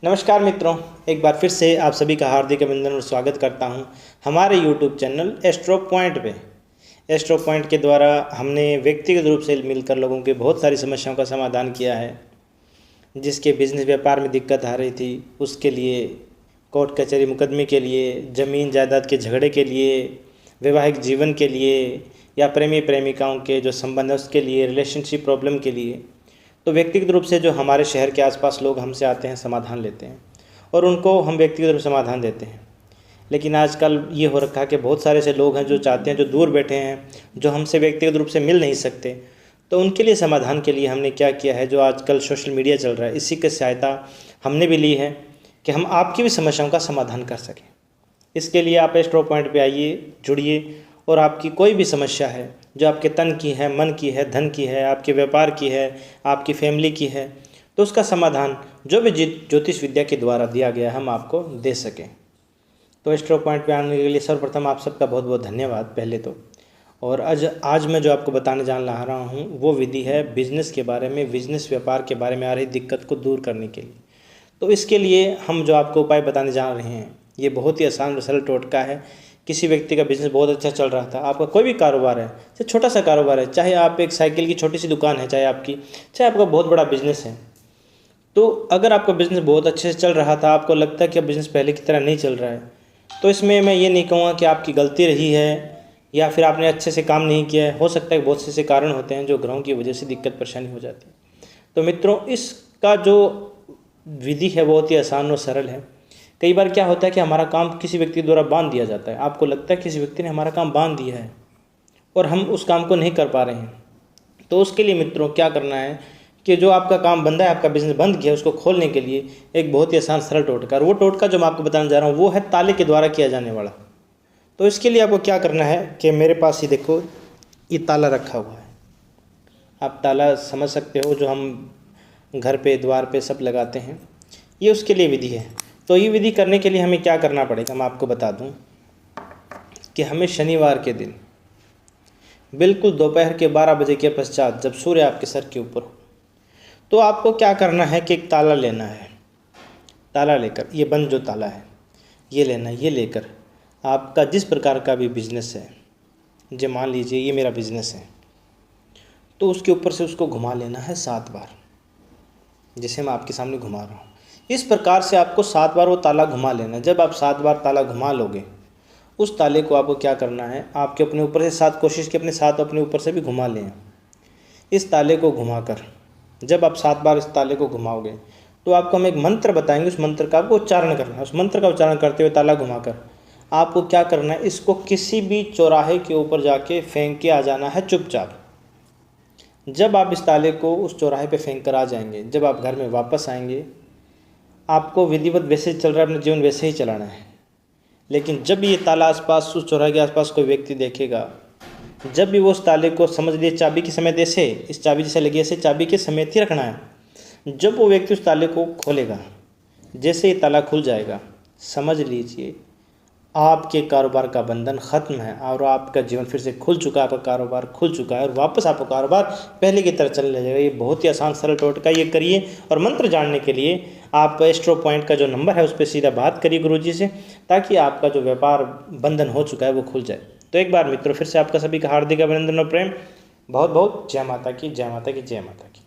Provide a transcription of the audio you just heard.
नमस्कार मित्रों, एक बार फिर से आप सभी का हार्दिक अभिनंदन और स्वागत करता हूं हमारे YouTube चैनल एस्ट्रो पॉइंट पे। एस्ट्रो पॉइंट के द्वारा हमने व्यक्तिगत रूप से मिलकर लोगों के बहुत सारी समस्याओं का समाधान किया है। जिसके बिजनेस व्यापार में दिक्कत आ रही थी, उसके लिए कोर्ट कचहरी मुकदमे के लिए, ज़मीन जायदाद के झगड़े के लिए, वैवाहिक जीवन के लिए या प्रेमी प्रेमिकाओं के जो संबंध है उसके लिए, रिलेशनशिप प्रॉब्लम के लिए, तो व्यक्तिगत रूप से जो हमारे शहर के आसपास लोग हमसे आते हैं, समाधान लेते हैं और उनको हम व्यक्तिगत रूप से समाधान देते हैं। लेकिन आजकल ये हो रखा है कि बहुत सारे ऐसे लोग हैं जो चाहते हैं, जो दूर बैठे हैं, जो हमसे व्यक्तिगत रूप से मिल नहीं सकते, तो उनके लिए समाधान के लिए हमने क्या किया है, जो आजकल सोशल मीडिया चल रहा है, इसी की सहायता हमने भी ली है कि हम आपकी भी समस्याओं का समाधान कर सकें। इसके लिए आप एस्ट्रो पॉइंट पे आइए, जुड़िए और आपकी कोई भी समस्या है जो आपके तन की है, मन की है, धन की है, आपके व्यापार की है, आपकी फैमिली की है, तो उसका समाधान जो भी ज्योतिष विद्या के द्वारा दिया गया हम आपको दे सकें। तो एस्ट्रो पॉइंट पे आने के लिए सर्वप्रथम आप सबका बहुत बहुत धन्यवाद पहले तो। और आज मैं जो आपको बताने जान रहा हूँ वो विधि है बिजनेस के बारे में, बिजनेस व्यापार के बारे में आ रही दिक्कत को दूर करने के लिए। तो इसके लिए हम जो आपको उपाय बताने जा रहे हैं ये बहुत ही आसान और सरल टोटका है। किसी व्यक्ति का बिज़नेस बहुत अच्छा चल रहा था, आपका कोई भी कारोबार है, चाहे छोटा सा कारोबार है, चाहे आप एक साइकिल की छोटी सी दुकान है, चाहे आपका बहुत बड़ा बिज़नेस है, तो अगर आपका बिज़नेस बहुत अच्छे से चल रहा था, आपको लगता है कि अब बिज़नेस पहले की तरह नहीं चल रहा है, तो इसमें मैं ये नहीं कहूँगा कि आपकी गलती रही है या फिर आपने अच्छे से काम नहीं किया है। हो सकता है बहुत से ऐसे कारण होते हैं जो ग्रहों की वजह से दिक्कत परेशानी हो जाती है। तो मित्रों, इसका जो विधि है बहुत ही आसान और सरल है। कई बार क्या होता है कि हमारा काम किसी व्यक्ति द्वारा बांध दिया जाता है, आपको लगता है किसी व्यक्ति ने हमारा काम बांध दिया है और हम उस काम को नहीं कर पा रहे हैं। तो उसके लिए मित्रों क्या करना है कि जो आपका काम बंदा है, आपका बिजनेस बंद किया, उसको खोलने के लिए एक बहुत ही आसान सरल टोटका, और वो टोटका जो मैं आपको बताने जा रहा हूँ वो है ताले के द्वारा किया जाने वाला। तो इसके लिए आपको क्या करना है कि मेरे पास ही देखो ये ताला रखा हुआ है, आप ताला समझ सकते हो जो हम घर पे द्वार पे सब लगाते हैं, ये उसके लिए विधि है। तो ये विधि करने के लिए हमें क्या करना पड़ेगा मैं आपको बता दूं कि हमें शनिवार के दिन बिल्कुल दोपहर के 12 बजे के पश्चात, जब सूर्य आपके सर के ऊपर हो, तो आपको क्या करना है कि एक ताला लेना है। ताला लेकर, ये बंद जो ताला है ये लेना है। ये लेकर आपका जिस प्रकार का भी बिजनेस है, जो मान लीजिए ये मेरा बिजनेस है, तो उसके ऊपर से उसको घुमा लेना है 7 बार, जिसे मैं आपके सामने घुमा रहा हूँ। इस प्रकार से आपको 7 बार वो ताला घुमा लेना है। जब आप 7 बार ताला घुमा लोगे, उस ताले को आपको क्या करना है, आपके अपने ऊपर से 7 कोशिश की अपने 7 अपने ऊपर से भी घुमा लें। इस ताले को घुमाकर जब आप 7 बार इस ताले को घुमाओगे तो आपको हम एक मंत्र बताएंगे, उस मंत्र का आपको उच्चारण करना है। उस मंत्र का उच्चारण करते हुए ताला घुमाकर आपको क्या करना है, इसको किसी भी चौराहे के ऊपर जाके फेंक के आ जाना है चुपचाप। जब आप इस ताले को उस चौराहे पे फेंक कर आ जाएंगे, जब आप घर में वापस आएंगे, आपको विधिवत वैसे चल रहा है, अपना जीवन वैसे ही चलाना है। लेकिन जब ये ताला आसपास, उस चौराहे के आसपास कोई व्यक्ति देखेगा, जब भी वो उस ताले को, समझ लिए चाबी के समेत ऐसे, इस चाबी जैसे लगी ऐसे चाबी के समेत ही रखना है। जब वो व्यक्ति उस ताले को खोलेगा, जैसे ये ताला खुल जाएगा, समझ लीजिए आपके कारोबार का बंधन खत्म है और आपका जीवन फिर से खुल चुका है, आपका कारोबार खुल चुका है और वापस आपका कारोबार पहले की तरह चलने लगेगा। ये बहुत ही आसान सरल टोटका, ये करिए। और मंत्र जानने के लिए आप एस्ट्रो पॉइंट का जो नंबर है उस पर सीधा बात करिए गुरुजी से, ताकि आपका जो व्यापार बंधन हो चुका है वो खुल जाए। तो एक बार मित्रों फिर से आपका सभी का हार्दिक अभिनंदन और प्रेम। बहुत बहुत जय माता की, जय माता की, जय माता की।